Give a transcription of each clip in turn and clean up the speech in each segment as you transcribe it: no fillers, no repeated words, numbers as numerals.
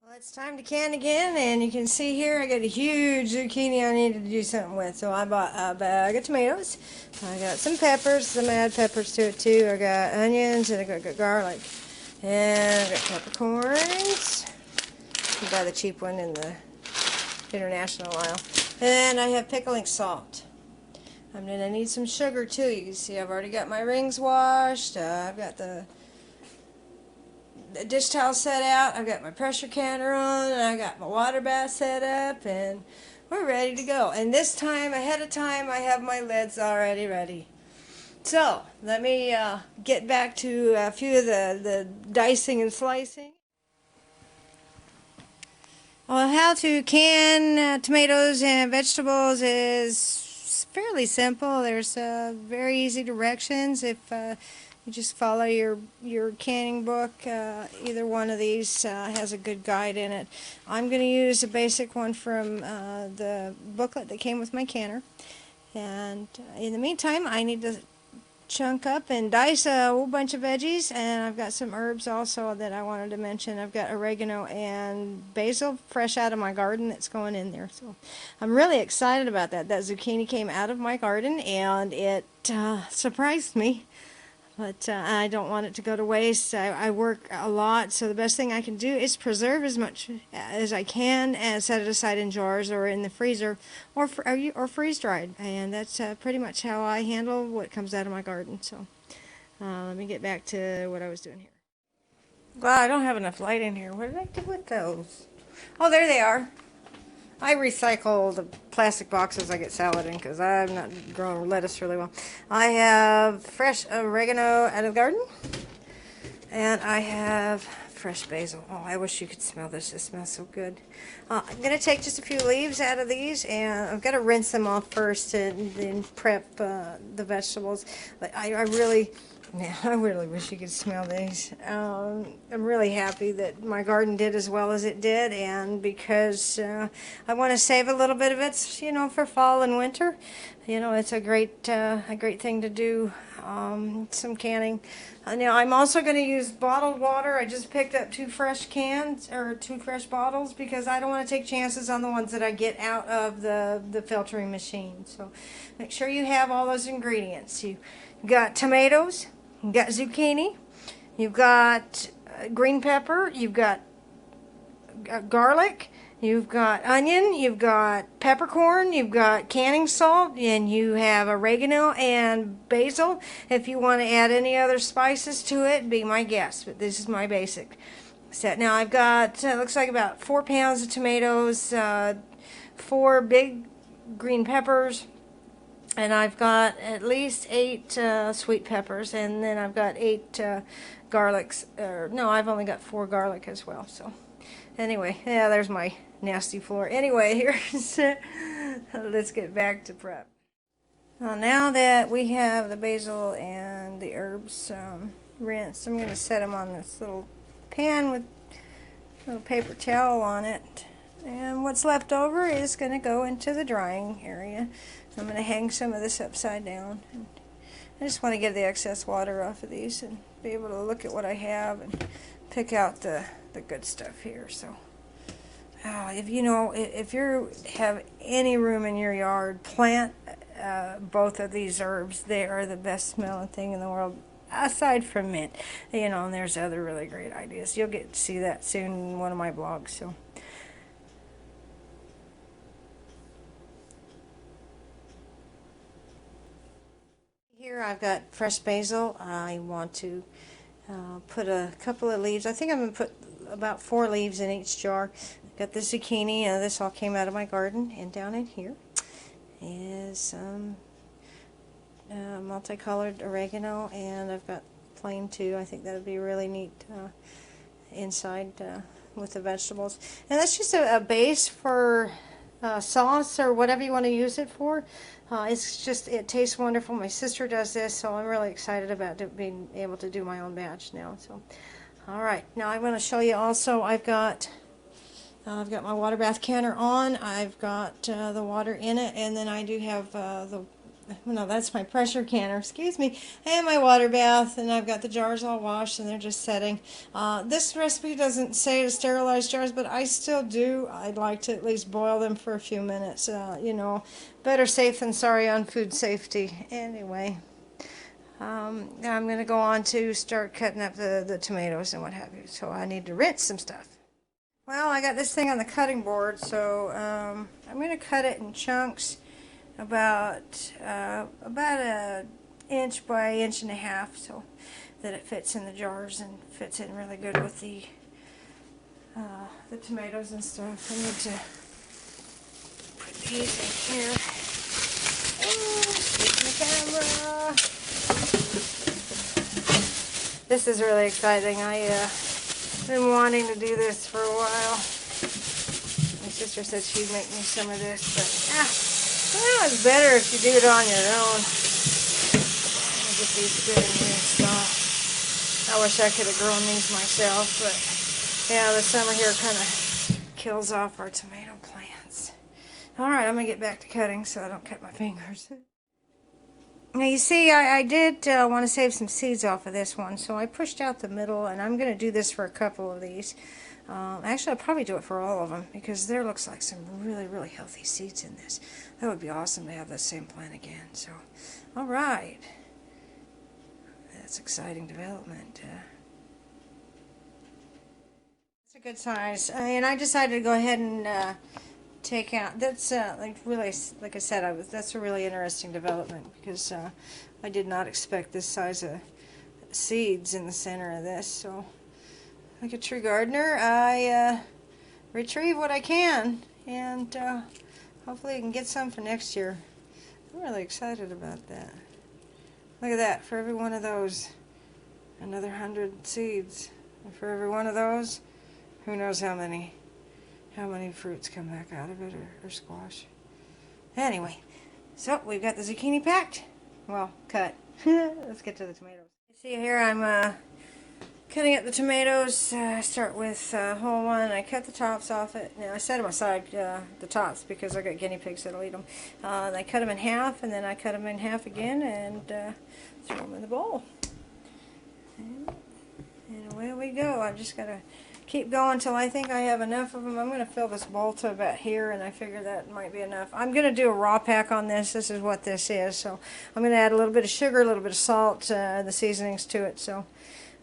Well, it's time to can again, and you can see here I got a huge zucchini I needed to do something with. So I bought a bag of tomatoes. I got some peppers, some add peppers to it too. I got onions and I got garlic. And I got peppercorns. You buy the cheap one in the international aisle. And I have pickling salt. I'm going to need some sugar too. You can see I've already got my rings washed. I've got the dish towel set out, I've got my pressure canner on, and I got my water bath set up, and we're ready to go. And this time, ahead of time, I have my lids already ready. So, let me get back to a few of the dicing and slicing. Well, how to can tomatoes and vegetables is fairly simple. There's very easy directions if you just follow your canning book. Either one of these has a good guide in it. I'm going to use a basic one from the booklet that came with my canner. And in the meantime, I need to chunk up and dice a whole bunch of veggies, and I've got some herbs also that I wanted to mention. I've got oregano and basil fresh out of my garden that's going in there, so I'm really excited about that. That zucchini came out of my garden and it surprised me, but I don't want it to go to waste. I work a lot, so the best thing I can do is preserve as much as I can and set it aside in jars or in the freezer or freeze dried. And that's pretty much how I handle what comes out of my garden. So let me get back to what I was doing here. Well, I don't have enough light in here. What did I do with those? Oh, there they are. I recycle the plastic boxes I get salad in because I'm not growing lettuce really well. I have fresh oregano out of the garden, and I have fresh basil. Oh, I wish you could smell this. It smells so good. I'm going to take just a few leaves out of these, and I've got to rinse them off first and then prep the vegetables. But I really... Yeah, I really wish you could smell these. I'm really happy that my garden did as well as it did, and because I want to save a little bit of it, you know, for fall and winter. You know, it's a great thing to do. Some canning. Now I'm also going to use bottled water. I just picked up two fresh bottles because I don't want to take chances on the ones that I get out of the filtering machine. So make sure you have all those ingredients. You got tomatoes. You've got zucchini, you've got green pepper, you've got garlic, you've got onion, you've got peppercorn, you've got canning salt, and you have oregano and basil. If you want to add any other spices to it, be my guest, but this is my basic set. Now I've got, looks like about 4 pounds of tomatoes, 4 big green peppers, and I've got at least 8 sweet peppers, and then I've got 8 garlics. No, I've only got 4 garlic as well. So, anyway, yeah, there's my nasty floor. Anyway, here's let's get back to prep. Well, now that we have the basil and the herbs rinsed, I'm going to set them on this little pan with a little paper towel on it. And what's left over is going to go into the drying area. I'm going to hang some of this upside down. And I just want to get the excess water off of these and be able to look at what I have and pick out the good stuff here. So, if you have any room in your yard, plant both of these herbs. They are the best smelling thing in the world, aside from mint. You know, and there's other really great ideas. You'll get to see that soon in one of my blogs. So. Here I've got fresh basil. I want to put a couple of leaves. I think I'm going to put about 4 leaves in each jar. I've got the zucchini. This all came out of my garden. And down in here is some multicolored oregano. And I've got plain too. I think that would be really neat inside with the vegetables. And that's just a base for sauce or whatever you want to use it for. It tastes wonderful. My sister does this, so I'm really excited about being able to do my own batch now. So, all right, now I'm going to show you also. I've got my water bath canner on. I've got the water in it, and then I do have the no, that's my pressure canner, excuse me, and my water bath, and I've got the jars all washed and they're just setting. This recipe doesn't say to sterilize jars, but I still do. I'd like to at least boil them for a few minutes. Better safe than sorry on food safety. Anyway, now I'm going to go on to start cutting up the tomatoes and what have you. So I need to rinse some stuff. Well, I got this thing on the cutting board, so I'm going to cut it in chunks about a inch by inch and a half, so that it fits in the jars and fits in really good with the tomatoes and stuff. I need to put these in here. Oh, stick the camera. This is really exciting. I've been wanting to do this for a while. My sister said she'd make me some of this, but well, it's better if you do it on your own. Let me get these good and rinsed off. I wish I could have grown these myself, but yeah, the summer here kind of kills off our tomato plants. Alright, I'm going to get back to cutting so I don't cut my fingers. Now you see, I did want to save some seeds off of this one, so I pushed out the middle, and I'm going to do this for a couple of these. Actually, I'll probably do it for all of them, because there looks like some really, really healthy seeds in this. That would be awesome to have the same plant again. So, alright. That's exciting development. It's a good size. And I decided to go ahead and take out, that's really, like I said, that's a really interesting development, because I did not expect this size of seeds in the center of this. So, like a true gardener, I retrieve what I can, and hopefully I can get some for next year. I'm really excited about that. Look at that, for every one of those, another 100 seeds. And for every one of those, who knows how many fruits come back out of it, or squash. Anyway, so we've got the zucchini packed. Well, cut. Let's get to the tomatoes. You see here I'm cutting up the tomatoes. I start with whole one. I cut the tops off it. Now I set them aside, the tops, because I got guinea pigs that'll eat them. And I cut them in half, and then I cut them in half again, and throw them in the bowl. And away we go. I've just got to keep going until I think I have enough of them. I'm going to fill this bowl to about here, and I figure that might be enough. I'm going to do a raw pack on this. This is what this is. So I'm going to add a little bit of sugar, a little bit of salt, the seasonings to it, so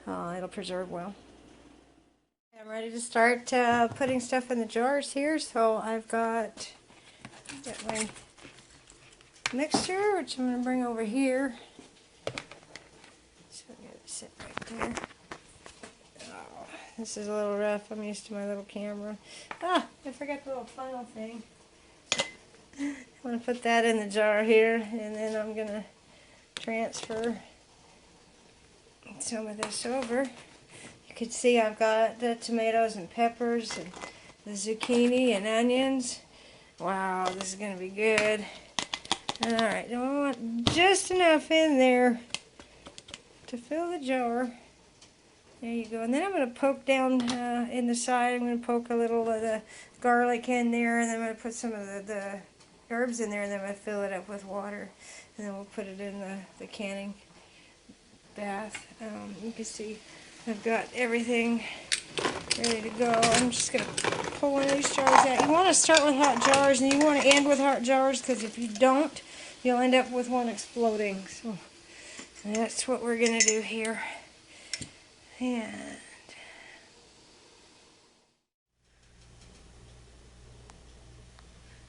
it'll preserve well. I'm ready to start putting stuff in the jars here. So I've got my mixture, which I'm going to bring over here. So I'm going to sit right there. This is a little rough. I'm used to my little camera. I forgot the little funnel thing. I'm going to put that in the jar here, and then I'm going to transfer some of this over. You can see I've got the tomatoes and peppers and the zucchini and onions. Wow, this is going to be good. Alright, now I want just enough in there to fill the jar. There you go. And then I'm going to poke down in the side. I'm going to poke a little of the garlic in there, and then I'm going to put some of the herbs in there, and then I'm going to fill it up with water. And then we'll put it in the canning bath. You can see I've got everything ready to go. I'm just going to pull one of these jars out. You want to start with hot jars, and you want to end with hot jars, because if you don't, you'll end up with one exploding. So that's what we're going to do here. And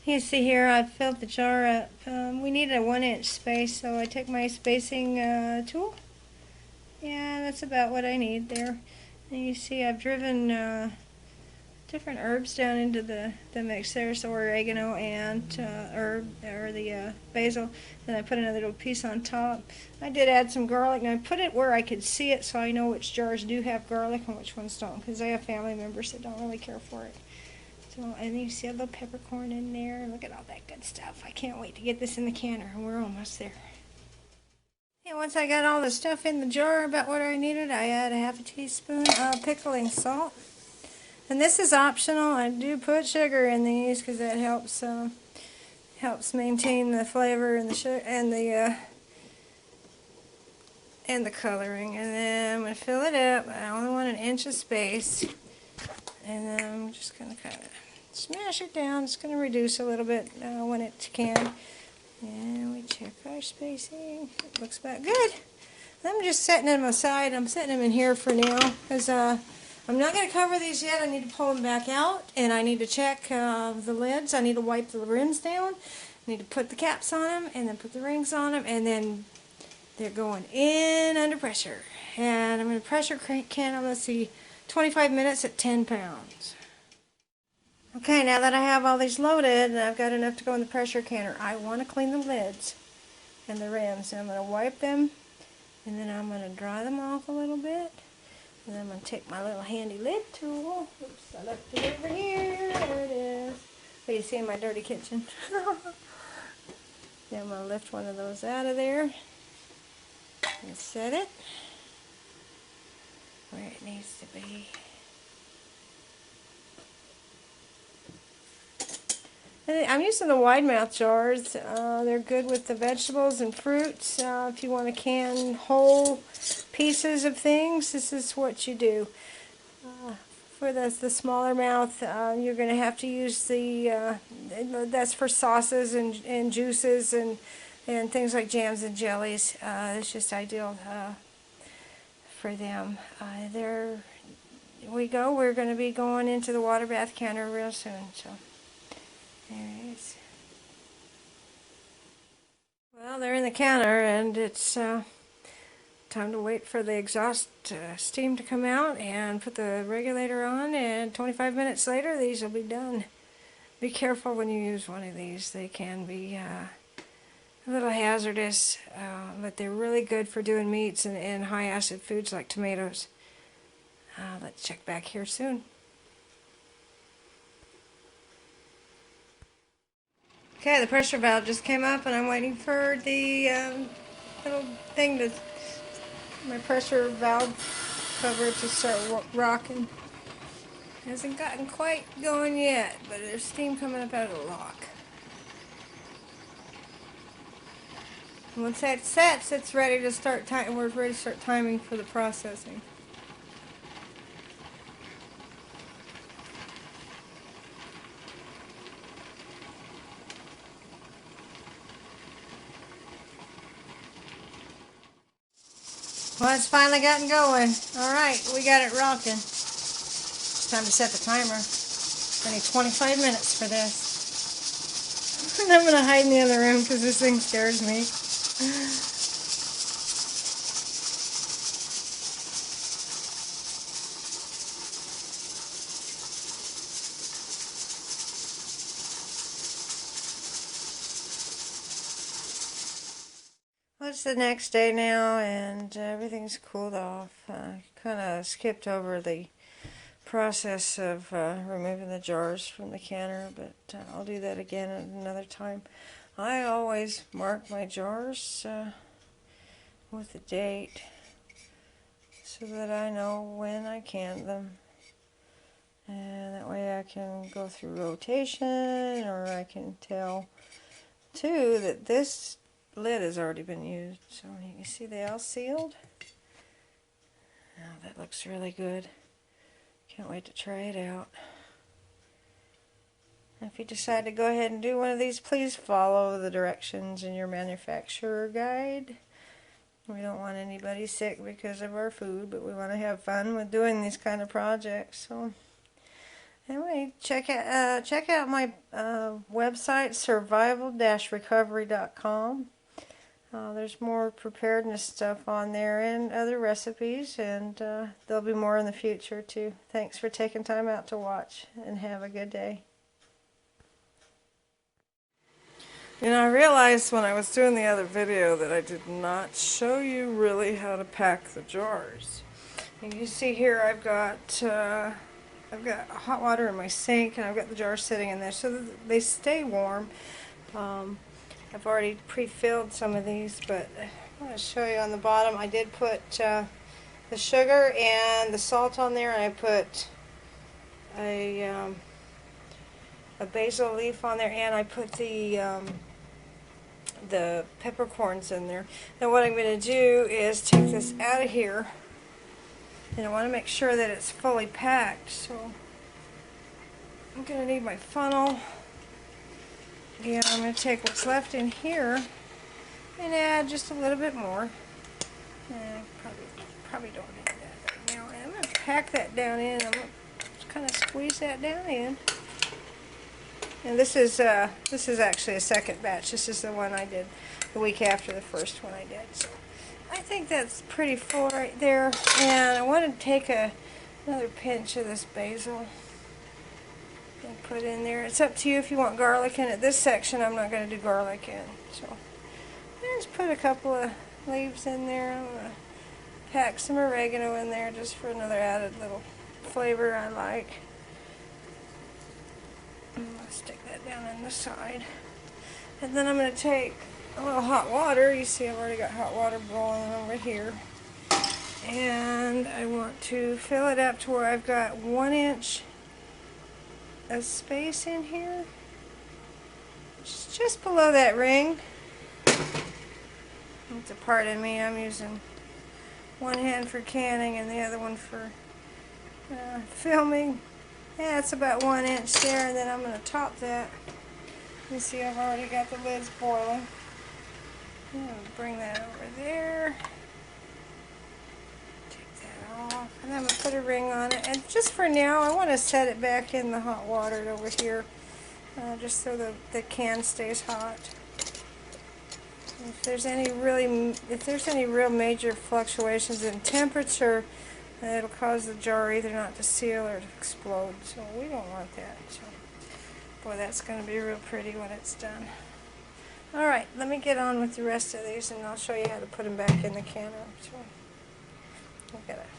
you see here I've filled the jar up. We need a 1-inch space, so I took my spacing tool, and that's about what I need there. And you see I've driven different herbs down into the mix there, so oregano and the basil, and I put another little piece on top. I did add some garlic, and I put it where I could see it, so I know which jars do have garlic and which ones don't, because I have family members that don't really care for it. So, and you see a little peppercorn in there. Look at all that good stuff. I can't wait to get this in the canner, and we're almost there. And once I got all the stuff in the jar about what I needed, I add a half a teaspoon of pickling salt. And this is optional. I do put sugar in these because that helps Helps maintain the flavor and the coloring. And then I'm going to fill it up. I only want an inch of space. And then I'm just going to kind of smash it down. It's going to reduce a little bit when it can. And we check our spacing. It looks about good. I'm just setting them aside. I'm setting them in here for now because I'm not going to cover these yet. I need to pull them back out, and I need to check the lids. I need to wipe the rims down. I need to put the caps on them, and then put the rings on them, and then they're going in under pressure. And I'm going to pressure can them, let's see, 25 minutes at 10 pounds. Okay, now that I have all these loaded, and I've got enough to go in the pressure canner, I want to clean the lids and the rims. And I'm going to wipe them, and then I'm going to dry them off a little bit. And then I'm going to take my little handy lid tool. Oops, I left it over here. There it is. What do you see in my dirty kitchen? Then I'm going to lift one of those out of there and set it where it needs to be. And I'm using the wide mouth jars. They're good with the vegetables and fruits. If you want to can whole pieces of things, this is what you do. For the smaller mouth, you're going to have to use that's for sauces and juices and things like jams and jellies. It's just ideal for them. There we go. We're going to be going into the water bath counter real soon. So there it is. Well, they're in the counter, and it's time to wait for the exhaust steam to come out and put the regulator on, and 25 minutes later these will be done. Be careful when you use one of these. They can be a little hazardous, but they're really good for doing meats and high acid foods like tomatoes. Let's check back here soon. Okay, the pressure valve just came up, and I'm waiting for the little thing to, my pressure valve cover to start rocking. Hasn't gotten quite going yet, but there's steam coming up out of the lock. And once that sets, it's ready to start we're ready to start timing for the processing. Well, it's finally gotten going. Alright, we got it rocking. It's time to set the timer. I need 25 minutes for this. And I'm going to hide in the other room because this thing scares me. Well, it's the next day now, and everything's cooled off. Kind of skipped over the process of removing the jars from the canner, but I'll do that again at another time. I always mark my jars with the date so that I know when I canned them, and that way I can go through rotation, or I can tell too that this lid has already been used. So you can see they all sealed. Oh, that looks really good. Can't wait to try it out. If you decide to go ahead and do one of these, please follow the directions in your manufacturer guide. We don't want anybody sick because of our food, but we want to have fun with doing these kind of projects. So anyway, check out my website, survival-recovery.com. There's more preparedness stuff on there and other recipes, and there'll be more in the future too. Thanks for taking time out to watch, and have a good day. You know, I realized when I was doing the other video that I did not show you really how to pack the jars. And you see here I've got hot water in my sink, and I've got the jars sitting in there so that they stay warm. I've already pre-filled some of these, but I want to show you on the bottom. I did put the sugar and the salt on there, and I put a a basil leaf on there, and I put the peppercorns in there. Now what I'm going to do is take this out of here, and I want to make sure that it's fully packed, so I'm going to need my funnel, and I'm going to take what's left in here and add just a little bit more. Probably don't need that right now. And I'm going to pack that down in. I'm going to kind of squeeze that down in. And this is actually a second batch. This is the one I did the week after the first one I did. So I think that's pretty full right there. And I want to take another pinch of this basil and put in there. It's up to you if you want garlic in it. This section I'm not going to do garlic in. So I just put a couple of leaves in there. I'm going to pack some oregano in there just for another added little flavor I like. I'm going to stick that down in the side. And then I'm going to take a little hot water. You see I've already got hot water boiling over here. And I want to fill it up to where I've got 1 inch of space in here. Just below that ring. It's a pardon me, I'm using one hand for canning and the other one for filming. Yeah, it's about 1 inch there, and then I'm going to top that. You see I've already got the lids boiling. I'm going to bring that over there. Take that off. And I'm going to put a ring on it. And just for now, I want to set it back in the hot water over here. Just so the can stays hot. If there's any real major fluctuations in temperature, it'll cause the jar either not to seal or to explode. So we don't want that. So, boy, that's going to be real pretty when it's done. All right, let me get on with the rest of these, and I'll show you how to put them back in the canner. So, look at it.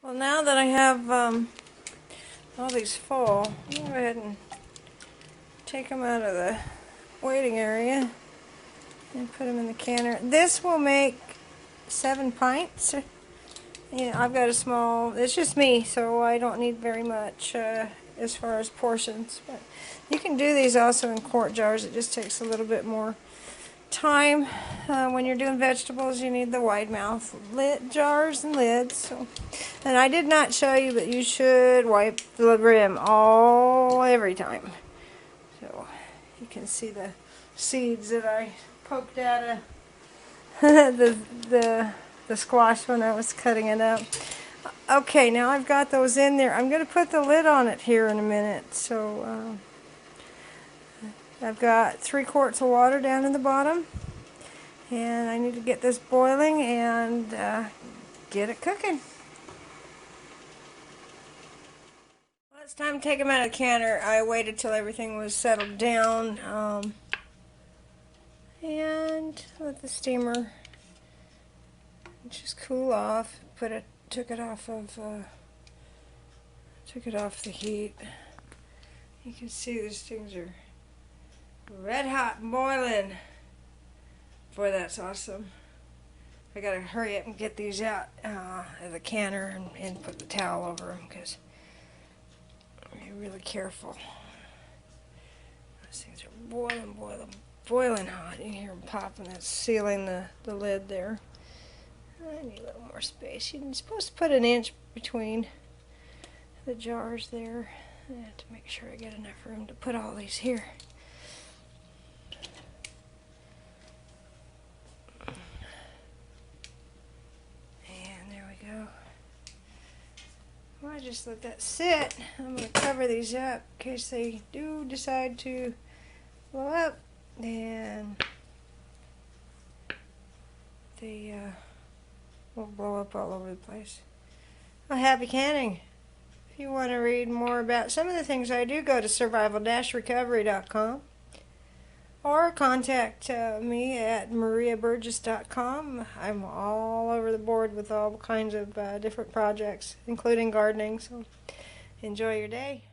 Well, now that I have all these full, I'll go ahead and take them out of the waiting area and put them in the canner. This will make 7 pints. I've got a small, it's just me, so I don't need very much as far as portions. But you can do these also in quart jars. It just takes a little bit more time. When you're doing vegetables, you need the wide mouth jars and lids. So, and I did not show you, but you should wipe the rim every time. So you can see the seeds that I poked out of the squash when I was cutting it up. Okay, now I've got those in there. I'm going to put the lid on it here in a minute. So I've got 3 quarts of water down in the bottom, and I need to get this boiling and get it cooking. Well, it's time to take them out of the canner. I waited till everything was settled down and let the steamer just cool off. Took it off the heat. You can see these things are red hot and boiling. Boy, that's awesome. I gotta hurry up and get these out of the canner and put the towel over them because I'm really careful. These things are boiling hot. You can hear them popping. That's sealing the lid there. I need a little more space. You're supposed to put 1 inch between the jars there. I have to make sure I get enough room to put all these here. And there we go. Well, I just let that sit. I'm going to cover these up in case they do decide to blow up. And they will blow up all over the place. Well, happy canning. If you want to read more about some of the things I do, go to survival-recovery.com or contact me at mariaburgess.com. I'm all over the board with all kinds of different projects, including gardening, so enjoy your day.